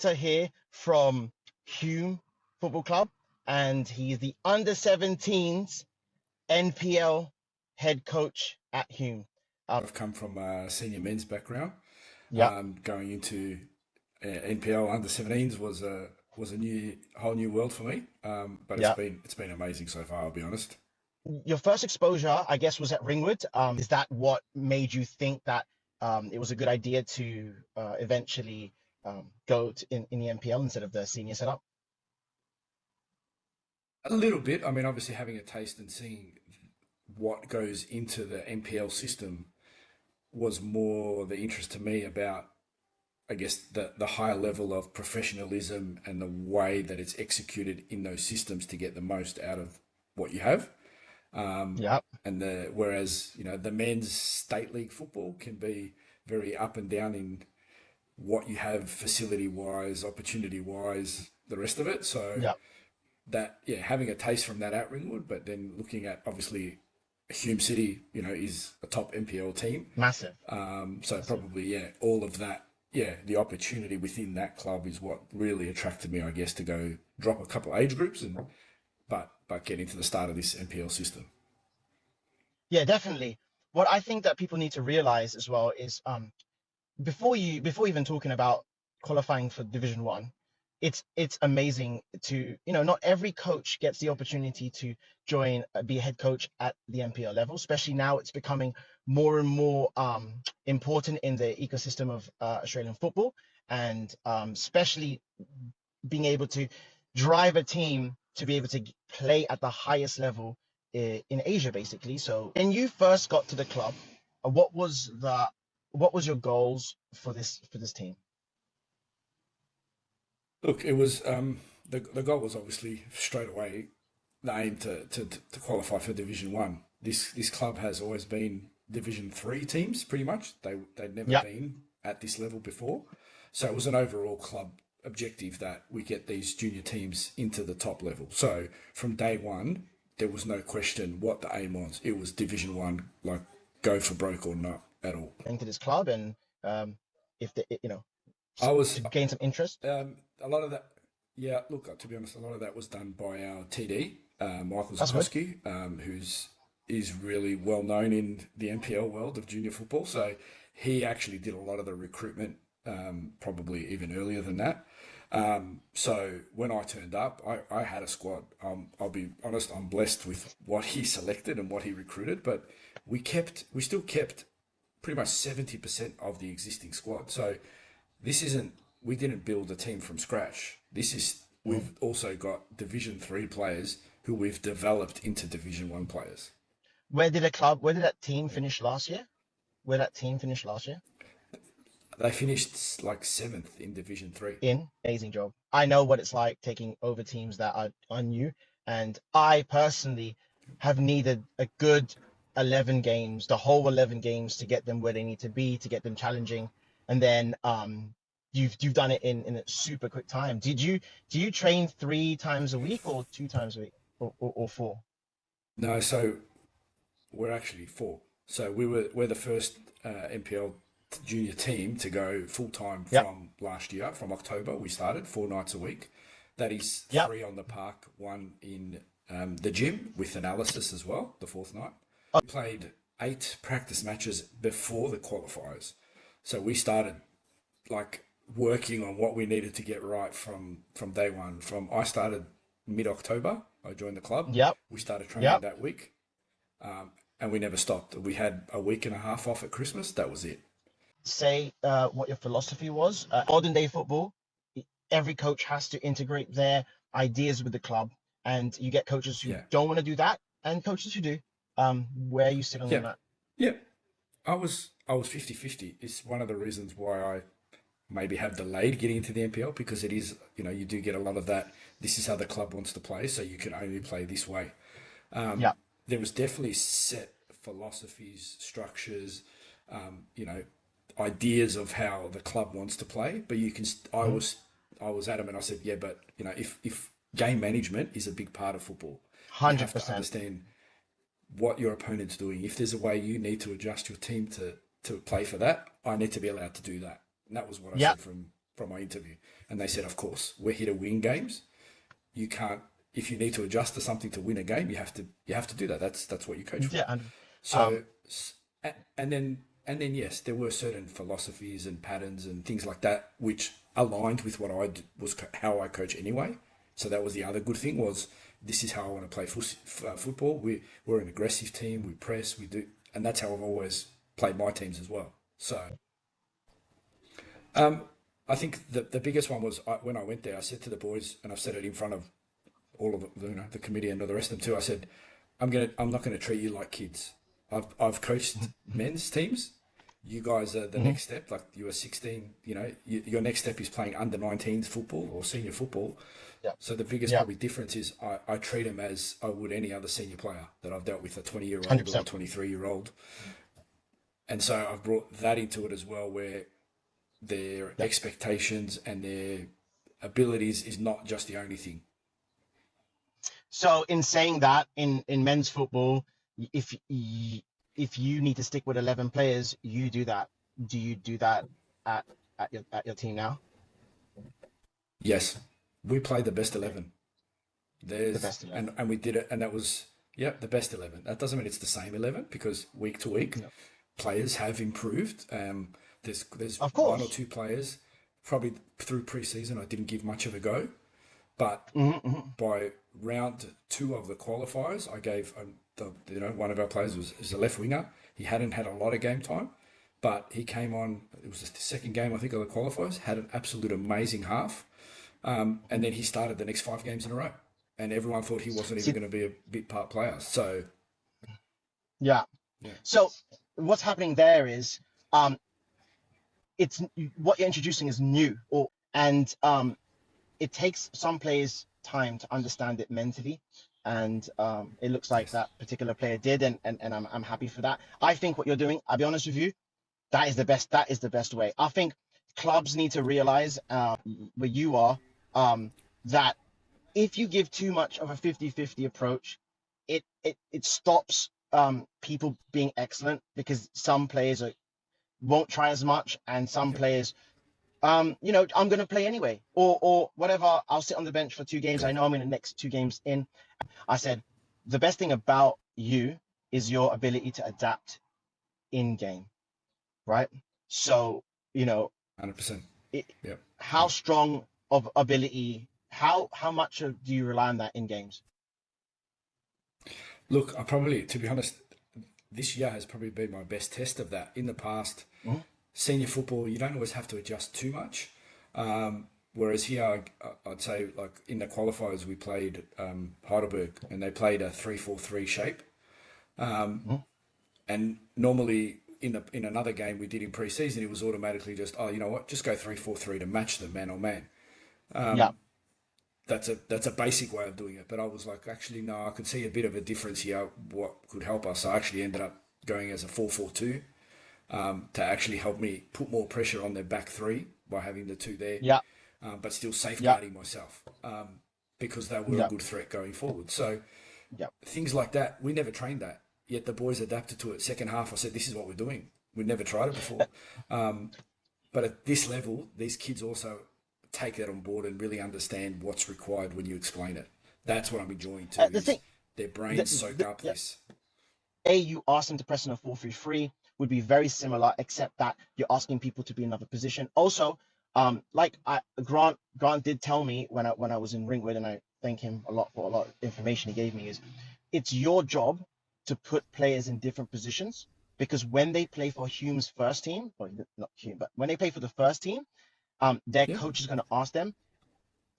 to hear from Hume Football Club, and he's the under-17s NPL head coach at Hume. I've come from a senior men's background. Yeah. Going into NPL under 17s was a whole new world for me. But Yeah. it's been amazing so far, I'll be honest. Your first exposure, I guess, was at Ringwood. Is that what made you think that it was a good idea to eventually go in the NPL instead of the senior setup? A little bit. I mean, obviously having a taste and seeing what goes into the NPL system was more the interest to me about, I guess, the higher level of professionalism and the way that it's executed in those systems to get the most out of what you have. Yeah. And whereas, the men's state league football can be very up and down in what you have facility wise, opportunity wise, the rest of it. So Yeah. having a taste from that at Ringwood, but then looking at obviously Hume City, is a top NPL team. Massive. So probably, all of that, the opportunity within that club is what really attracted me, I guess, to go drop a couple of age groups but get into the start of this NPL system. Yeah, definitely. What I think that people need to realize as well is before even talking about qualifying for Division One, it's amazing to, not every coach gets the opportunity to be a head coach at the NPL level, especially now it's becoming more and more important in the ecosystem of Australian football, and especially being able to drive a team to be able to play at the highest level in Asia, basically. So when you first got to the club, what was your goals for this team? Look, it was the goal was obviously straight away the aim to qualify for Division One. This club has always been Division Three teams, pretty much. They'd never Yeah. been at this level before, so it was an overall club objective that we get these junior teams into the top level. So from day one, there was no question what the aim was. It was Division One, like go for broke or not at all. Into this club, and if the, I was to gain some interest. a lot of that. Yeah, look, to be honest, a lot of that was done by our TD, Michael That's good. Zakowski, is really well known in the NPL world of junior football. So he actually did a lot of the recruitment, probably even earlier than that. So when I turned up, I had a squad. I'll be honest, I'm blessed with what he selected and what he recruited, but we still kept pretty much 70% of the existing squad. So we didn't build a team from scratch. We've also got Division 3 players who we've developed into Division 1 players. Where did that team finish last year? They finished like 7th in Division 3. Amazing job. I know what it's like taking over teams that are new, and I personally have needed a good 11 games, the whole 11 games, to get them where they need to be, to get them challenging, and then you've done it in a super quick time. Do you train 3 times a week or 2 times a week, or 4? No, so we're actually 4. So we're the first NPL junior team to go full time Yep. from last year. From October, we started 4 nights a week. That is Yep. 3 on the park, 1 in the gym with analysis as well. The 4th night, we played 8 practice matches before the qualifiers. So we started like working on what we needed to get right from day one. I started mid-October. I joined the club. Yep. We started training Yep. that week, and we never stopped. We had a week and a half off at Christmas. That was it. Say what your philosophy was. Modern day football, every coach has to integrate their ideas with the club, and you get coaches who Yeah. don't want to do that, and coaches who do. Where are you sitting on Yeah. that? Yeah. I was 50-50. It's one of the reasons why I maybe have delayed getting into the NPL, because it is, you do get a lot of that. This is how the club wants to play, so you can only play this way. Yeah. There was definitely set philosophies, structures, ideas of how the club wants to play. But I was adamant. I said, yeah, but if game management is a big part of football, you have to 100%. understand what your opponent's doing. If there's a way you need to adjust your team to play for that, I need to be allowed to do that. And that was what I Yeah. said from from my interview. And they said, of course, we're here to win games. You can't, if you need to adjust to something to win a game, you have to do that. That's what you coach for. Yeah. And, So, and then yes, there were certain philosophies and patterns and things like that which aligned with what was how I coach anyway. So that was the other good thing, was this is how I want to play football. We're an aggressive team. We press. We do, and that's how I've always played my teams as well. So I think the biggest one was when I went there. I said to the boys, and I've said it in front of all of the committee and the rest of them too. I said, I'm not gonna treat you like kids. I've coached men's teams. You guys are the mhm, next step. Like, you are 16. Your next step is playing under 19s football or senior football. yeah, So the biggest yeah, probably difference is I treat them as I would any other senior player that I've dealt with, a 20-year-old or a 100%. 23-year-old. And so I've brought that into it as well, where their Yeah. expectations and their abilities is not just the only thing. So in saying that, in men's football, if if you need to stick with 11 players, you do that. Do you do that at your team now? Yes, we play the best Okay, 11. the There's best 11. and we did it, and that was, yeah, the best 11. That doesn't mean it's the same 11, because week to week No. players have improved. There's Of one or course. two players probably through preseason I didn't give much of a go, but Hmm. by round two of the qualifiers, I gave one of our players is a left winger. He hadn't had a lot of game time, but he came on. It was the second game, I think, of the qualifiers. Had an absolute amazing half, and then he started the next 5 games in a row, and everyone thought he wasn't even See, going to be a bit part player. So yeah. yeah, So what's happening there is, um, it's what you're introducing is new, or and it takes some players time to understand it mentally, and it looks like yes, that particular player did, and I'm happy for that. I think what you're doing, I'll be honest with you, that is the best. That is the best way. I think clubs need to realize, where you are, um, that if you give too much of a 50-50 approach, it stops people being excellent, because some players won't try as much, and some yep, players, I'm going to play anyway, or whatever. I'll sit on the bench for 2 games. I correct, know I'm in the next 2 games in. I said, the best thing about you is your ability to adapt in game, right? So, you know, 100%. it, Yep, how yep. strong of ability, how much do you rely on that in games? Look, I probably, to be honest, this year has probably been my best test of that. In the past, Mhm. senior football, you don't always have to adjust too much. Whereas here, I'd say, like in the qualifiers, we played Heidelberg, and they played a 3-4-3 shape. Mhm. And normally in another game we did in pre-season, it was automatically just, oh, you know what, just go 3-4-3 to match them man on man. Yeah, That's a basic way of doing it. But I was like, actually, no, I could see a bit of a difference here. What could help us? So I actually ended up going as a 4-4-2, to actually help me put more pressure on their back three by having the two there, yeah, but still yeah, safeguarding myself, because they were a yeah, good threat going forward. So yeah. things like that, we never trained that. Yet the boys adapted to it. Second half, I said, this is what we're doing. We've never tried it before. But at this level, these kids also take that on board and really understand what's required when you explain it. That's what I'm enjoying too, The is thing, their the, brains soak up yeah, this. you ask them to press in a 4-3-3 would be very similar, except that you're asking people to be in another position. Also, like Grant did tell me when I was in Ringwood, and I thank him a lot for a lot of information he gave me, is it's your job to put players in different positions, because when they play for Hume's first team, or not Hume, but when they play for the first team, their Yeah, coach is going to ask them,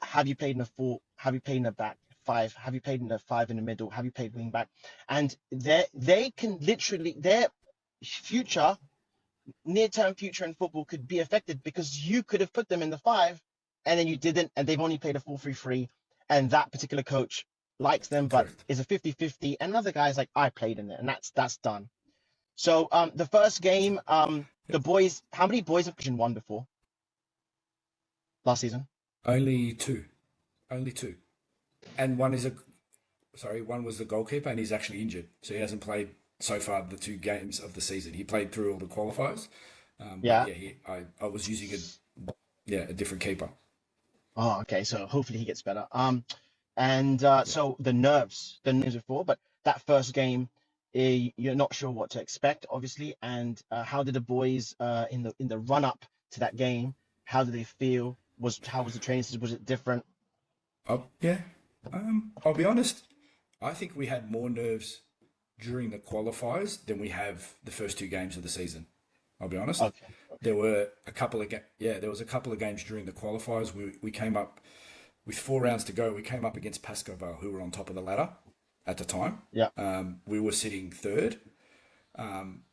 have you played in a four? Have you played in a back five? Have you played in a five in the middle? Have you played wing back? And they can literally, their future, near term future in football could be affected, because you could have put them in the five, and then you didn't, and they've only played a 4-3-3, and that particular coach likes them, but correct. is a 50-50. And another guy's like, I played in it, and that's done. So the first game, Yep. the boys, how many boys have Division One before last season? Only two. Only two. And one was the goalkeeper, and he's actually injured. So he hasn't played so far the 2 games of the season. He played through all the qualifiers. But Yeah. yeah, I was using it. yeah, a different keeper. Oh, okay. So hopefully he gets better. And Yeah. so the names before, but that first game, you're not sure what to expect, obviously. And how did the boys in the run up to that game? How did they feel? How was the training session? Was it different? Yeah. I'll be honest. I think we had more nerves during the qualifiers than we have the first two games of the season. I'll be honest. Okay. There were a couple of there was a couple of games during the qualifiers. We came up with 4 rounds to go. We came up against Pascoval, who were on top of the ladder at the time. Yeah. We were sitting third.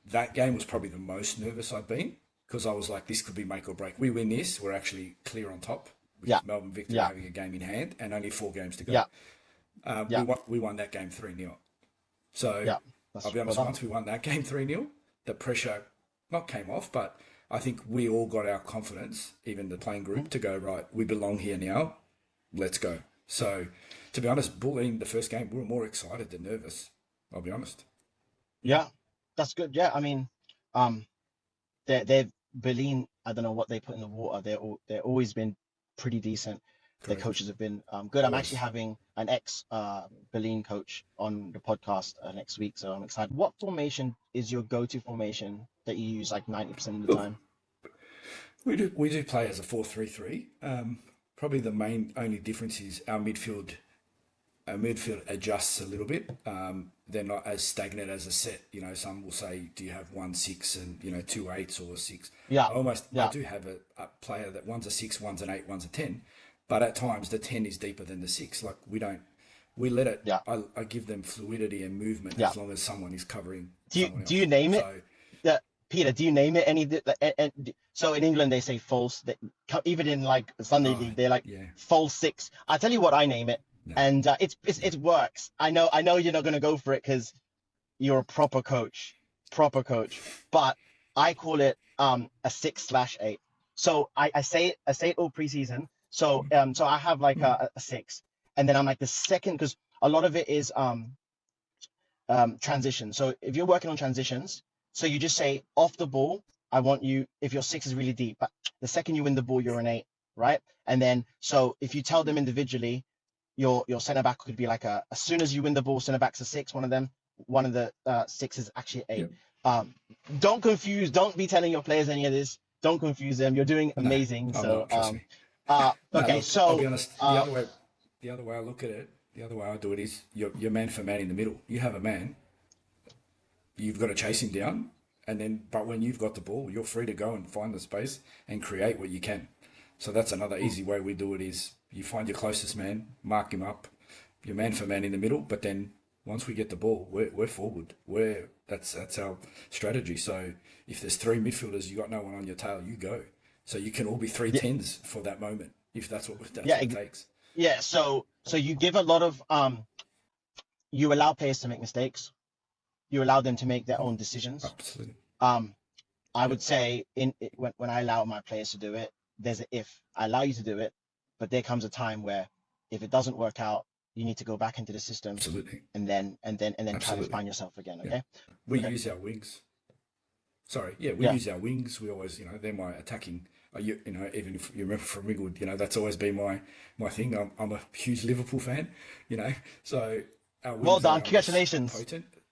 That game was probably the most nervous I've been because I was like, this could be make or break. We win this, we're actually clear on top Yeah. with Melbourne Victory Yeah. having a game in hand and only 4 games to go. Yeah. Yeah. We won that game 3-0. So Yeah. I'll That's be well honest, done. once we won that game 3-0, the pressure not came off, but I think we all got our confidence, even the playing group, Mhm. to go, right, we belong here now, let's go. So to be honest, bullying the first game, we were more excited than nervous. I'll be honest. Yeah. That's good. Yeah. I mean, um, they've Berlin. I don't know what they put in the water. They're always been pretty decent. Their Correct. coaches have been good. I'm actually Always. having an ex Berlin coach on the podcast next week, so I'm excited. What formation is your go-to formation that you use like 90% of the Look, time? we do play as a 4-3-3. Probably the main only difference is our midfield adjusts a little bit. They're not as stagnant as a set. Some will say, "Do you have 1-6 and 2-8s or 6?" Yeah, I yeah, do have a player that one's a 6, one's an 8, one's a 10, but at times the 10 is deeper than the 6. Like we let it. yeah, I give them fluidity and movement yeah. as long as someone is covering Do you someone do you else. name it? So Peter, do you name it any? So in England they say false. Even in like Sunday uh, league, they're like yeah, false six. I tell you what I name it, no, and it works. I know you're not gonna go for it because you're a proper coach. But I call it a 6/8. So I say it all preseason. So I have like mm, a six, and then I'm like the second because a lot of it is transition. So if you're working on transitions, so you just say off the ball, I want you, if your six is really deep, but the second you win the ball, you're an eight, right? And then, so if you tell them individually, your center back could be like as soon as you win the ball, center back's a six, one of the six is actually eight. yep, Um, don't be telling your players any of this. Don't confuse them. You're doing no, amazing. I'm So, not. Trust me. No, okay. look, I'll be So, honest. uh, The other way I look at it, the other way I do it is you're man for man in the middle. You have a man, you've got to chase him down, and then but when you've got the ball, you're free to go and find the space and create what you can. So that's another easy way we do it is you find your closest man, mark him up, you're man for man in the middle, but then once we get the ball, we're forward. That's our strategy. So if there's three midfielders, you got no one on your tail, you go. So you can all be three yeah, tens for that moment if that's yeah, what it takes. yeah. So you give a lot of you allow players to make mistakes. You allow them to make their own decisions. Absolutely. Um, I Yep. would say when I allow my players to do it, there's a if I allow you to do it, but there comes a time where if it doesn't work out, you need to go back into the system Absolutely. and then try to Absolutely. find yourself again. Yeah. Okay. We Okay. use our wings. Sorry, yeah, we Yeah. use our wings. We always, they're my attacking. Even if you remember from Ringwood, that's always been my thing. I'm a huge Liverpool fan, so our Well wings are done. our most Congratulations. potent. Thank you.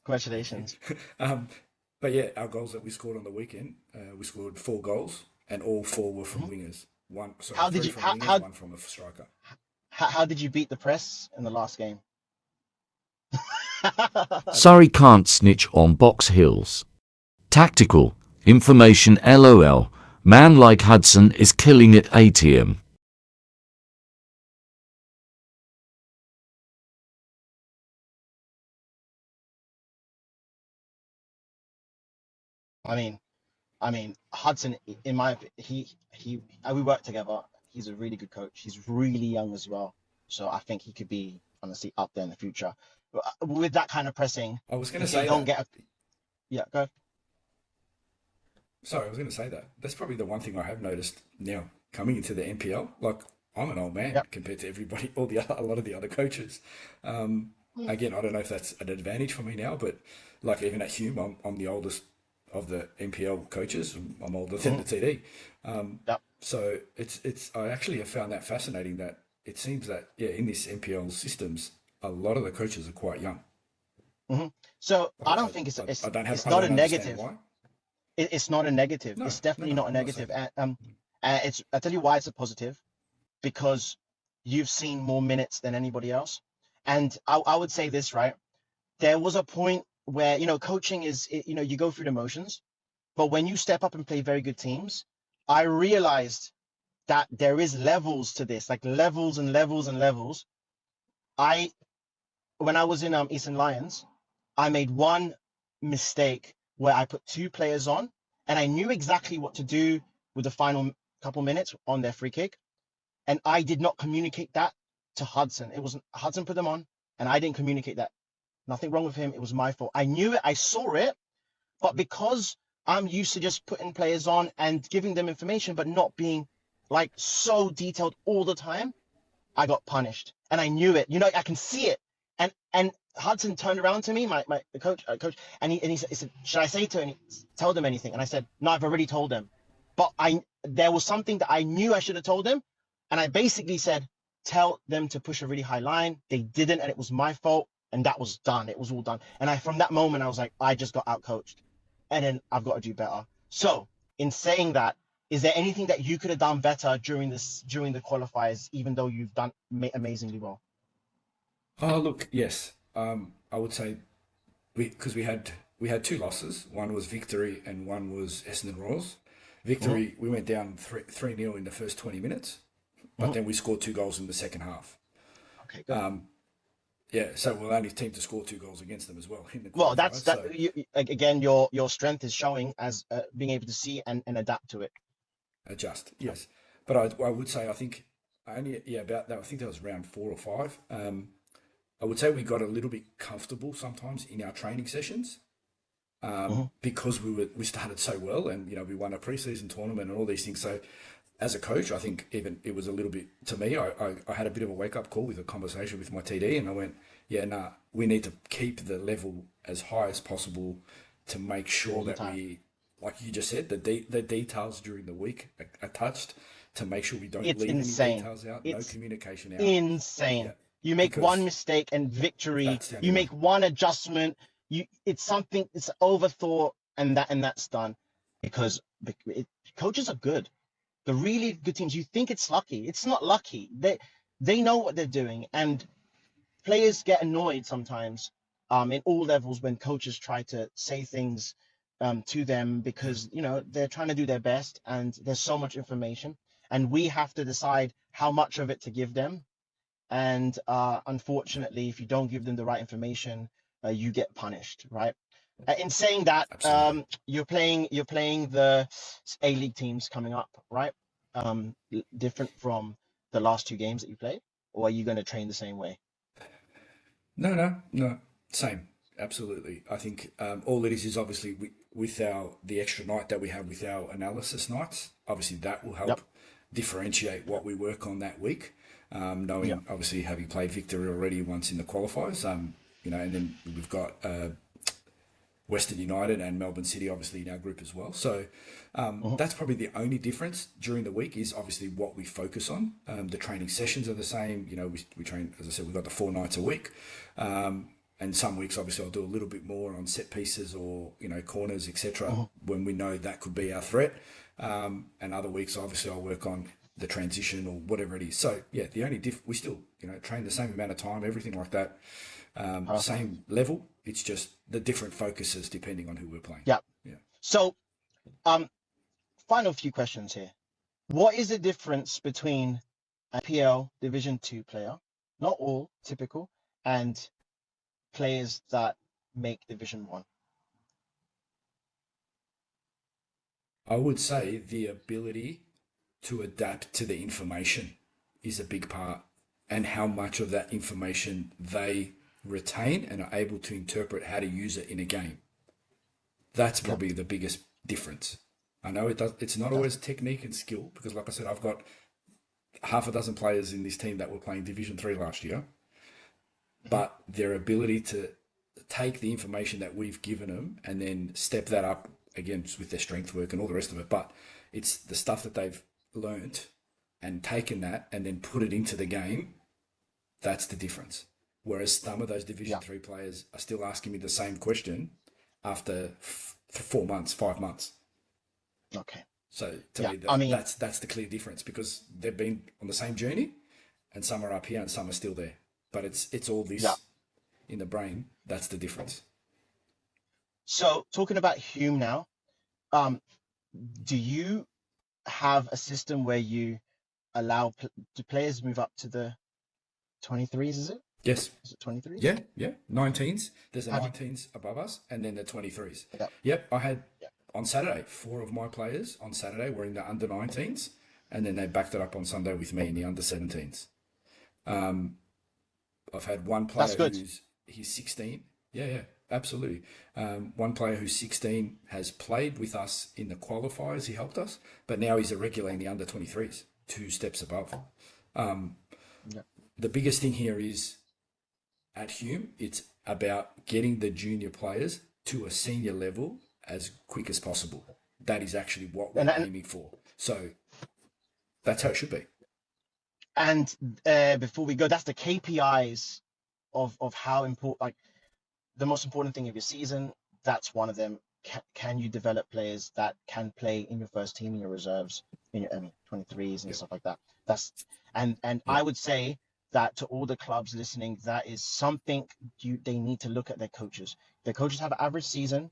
Congratulations. um, but yeah, our goals that we scored on the weekend, we scored 4 goals, and all 4 were from Mhm. wingers. How did 3 you from how, wingers, how 1 from a striker. how did you beat the press in the last game? Surrey can't snitch on Box Hills. Tactical. Information LOL. Man like Hudson is killing it ATM. I mean, Hudson, in my we work together. He's a really good coach. He's really young as well, so I think he could be honestly up there in the future. But with that kind of pressing, I was going to if you say don't that. get a yeah, go. Sorry, I was going to say that. That's probably the one thing I have noticed now coming into the NPL. Like, I'm an old man Yeah. compared to everybody, a lot of the other coaches. Again, I don't know if that's an advantage for me now, but like even at Hume, I'm the oldest of the NPL coaches. I'm older than the TD. Yep. So I actually have found that fascinating that it seems that, in this NPL systems, a lot of the coaches are quite young. So I don't I, think it's I don't it's I not a don't understand negative. why. It's not a negative. No, It's definitely not a I'm not saying negative. that. It's I tell you why it's a positive, because you've seen more minutes than anybody else. And I would say this, right? There was a point where, coaching is, you go through the motions, but when you step up and play very good teams, I realized that there is levels to this, like levels and levels and levels. I When I was in Eastern Lions, I made one mistake where I put two players on, and I knew exactly what to do with the final couple minutes on their free kick, and I did not communicate that to Hudson. It wasn't Hudson put them on, and I didn't communicate that. Nothing wrong with him. It was my fault. I knew it. I saw it, but because I'm used to just putting players on and giving them information, but not being like so detailed all the time, I got punished, and I knew it. I can see it. And Hudson turned around to me, the coach, and he said, "Should I say tell them anything?" And I said, "No, I've already told them." But there was something that I knew I should have told them, and I basically said, "Tell them to push a really high line." They didn't, and it was my fault, and that was done. It was all done. And from that moment, I was like, I just got out coached, and then I've got to do better. So, in saying that, is there anything that you could have done better during the qualifiers, even though you've done amazingly well? Oh, look, yes. I would say because we had two losses. One was Victory and one was Essendon Royals. Mhm, Victory, we went down 3-0 in the first 20 minutes, but mhm. then we scored 2 goals in the second half. Okay, good. Yeah, so we're the only team to score 2 goals against them as well in the Well, qualifiers. So again, your strength is showing as being able to see and adapt to it. adjust, Yep. yes. But I would say I think about that. I think that was round 4 or 5. I would say we got a little bit comfortable sometimes in our training sessions Mhm. because we started so well, and we won a preseason tournament and all these things. So as a coach, I think even it was a little bit to me. I had a bit of a wake up call with a conversation with my TD, and I went, yeah, nah, we need to keep the level as high as possible to make sure All the that time. we, like you just said, the details during the week are touched to make sure we don't It's leave any insane. details out, no It's communication out. Yeah, insane. You make one because mistake and victory. that's the only You way. make one adjustment. It's something. It's overthought, and that's done because coaches are good. The really good teams. You think it's lucky. It's not lucky. They know what they're doing, and players get annoyed sometimes in all levels when coaches try to say things to them because they're trying to do their best and there's so much information and we have to decide how much of it to give them. And unfortunately, if you don't give them the right information, you get punished, right? In saying that, Absolutely. you're playing the A League teams coming up, right? Different from the last two games that you played, or are you going to train the same way? No. Same. Absolutely. I think all it is obviously with the extra night that we have with our analysis nights. Obviously, that will Yep. help differentiate what we work on that week. Yep. Knowing obviously having played Victory already once in the qualifiers, and then we've got Western United and Melbourne City obviously in our group as well. So Mhm. that's probably the only difference during the week is obviously what we focus on. The training sessions are the same. We train, as I said, we've got the 4 nights a week. And some weeks, obviously, I'll do a little bit more on set pieces or corners, etc. Mhm. When we know that could be our threat. And other weeks, obviously, I'll work on the transition or whatever it is. So yeah, the only we still train the same amount of time, everything like that, Perfect. same level. It's just the different focuses depending on who we're playing. Yeah. Yeah. So, um, final few questions here. What is the difference between a PL Division Two player, not all typical, and players that make Division One? I would say the ability to adapt to the information is a big part, and how much of that information they retain and are able to interpret how to use it in a game. That's Yep. probably the biggest difference. I know it's not always Fantastic. technique and skill because, like I said, I've got half a dozen players in this team that were playing Division 3 last year, Mhm. but their ability to take the information that we've given them and then step that up again, just with their strength work and all the rest of it. But it's the stuff that they've learnt and taken that and then put it into the game. That's the difference. Whereas some of those Division 3 players are still asking me the same question after 4 months, 5 months. Okay. So to me, I mean, that's the clear difference, because they've been on the same journey, and some are up here and some are still there. But it's all this in the brain. That's the difference. So talking about Hume now, do you have a system where you allow do players move up to the 23s? Is Yes. it 23s? Yeah. 19s. There's the Have you? 19s above us, and then the 23s. Yeah. Yep. I had on Saturday 4 of my players on Saturday were in the under 19s, and then they backed it up on Sunday with me in the under 17s. I've had one player That's good. he's 16. Yeah, absolutely. One player who's 16 has played with us in the qualifiers. He helped us, but now he's a regular in the under 23s, 2 steps above. Yeah. The biggest thing here is at Hume, it's about getting the junior players to a senior level as quick as possible. That is actually what we're aiming for. So that's how it should be. And before we go, that's the KPIs of how important, like the most important thing of your season. That's one of them. Can you develop players that can play in your first team, in your reserves, in your 23s and stuff like that? That's and I would say that to all the clubs listening, that is something they need to look at their coaches. Their coaches have an average season.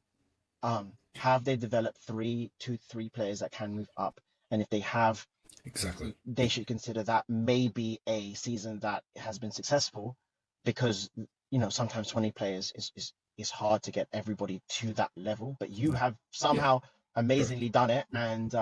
Have they developed 2 to 3 players that can move up? And if they have, Exactly. they should consider that maybe a season that has been successful, because sometimes 20 players is hard to get everybody to that level, but you have somehow amazingly done it. And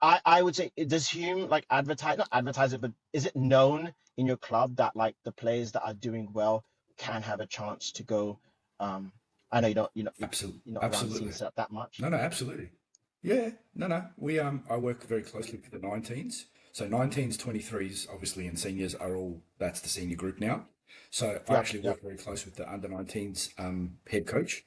I would say, does Hume like not advertise it, but is it known in your club that like the players that are doing well can have a chance to go? I know you're not around the scene set that much. No, absolutely. Yeah, no. We I work very closely with the 19s. So 19s, 23s, obviously, and seniors are all, that's the senior group now. So I actually work very close with the under 19s head coach.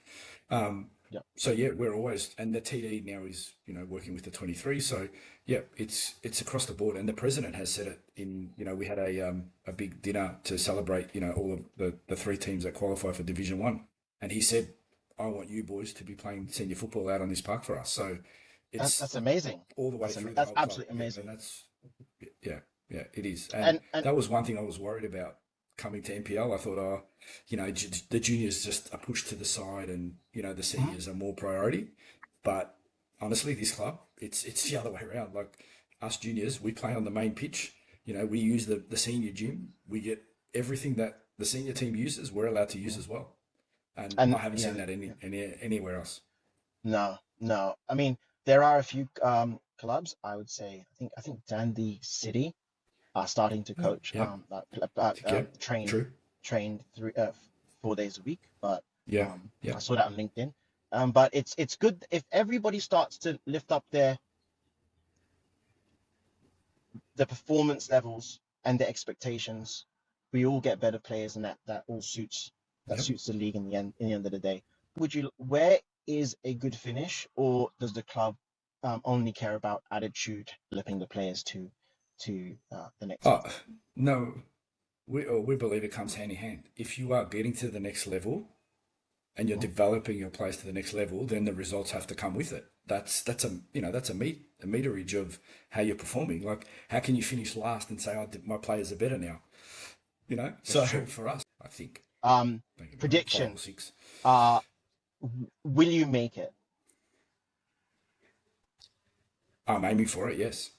So yeah, we're always, and the TD now is working with the 23. So yeah, it's across the board, and the president has said it in we had a big dinner to celebrate all of the 3 teams that qualify for Division 1, and he said, I want you boys to be playing senior football out on this park for us. So it's That's amazing. all the way through the That's whole absolutely club. amazing. And that's it is. And And that was one thing I was worried about coming to NPL. I thought, the juniors just are pushed to the side, and the seniors are more priority. But honestly, this club, it's the other way around. Like us juniors, we play on the main pitch. We use the senior gym. We get everything that the senior team uses, we're allowed to use as well. And I haven't seen that anywhere else. No. I mean, there are a few clubs. I would say, I think Dandy City are starting to coach. Train 4 days a week. But I saw that on LinkedIn. But it's good if everybody starts to lift up the performance levels and the expectations. We all get better players, and that all suits the league in the end of the day. Where is a good finish, or does the club only care about attitude, developing the players to the next level? No, we believe it comes hand in hand. If you are getting to the next level and you're developing your players to the next level, then the results have to come with it. That's a meterage of how you're performing. Like, how can you finish last and say, my players are better now? So for us, I think Prediction: 5 or 6. will you make it? I'm aiming for it. Yes.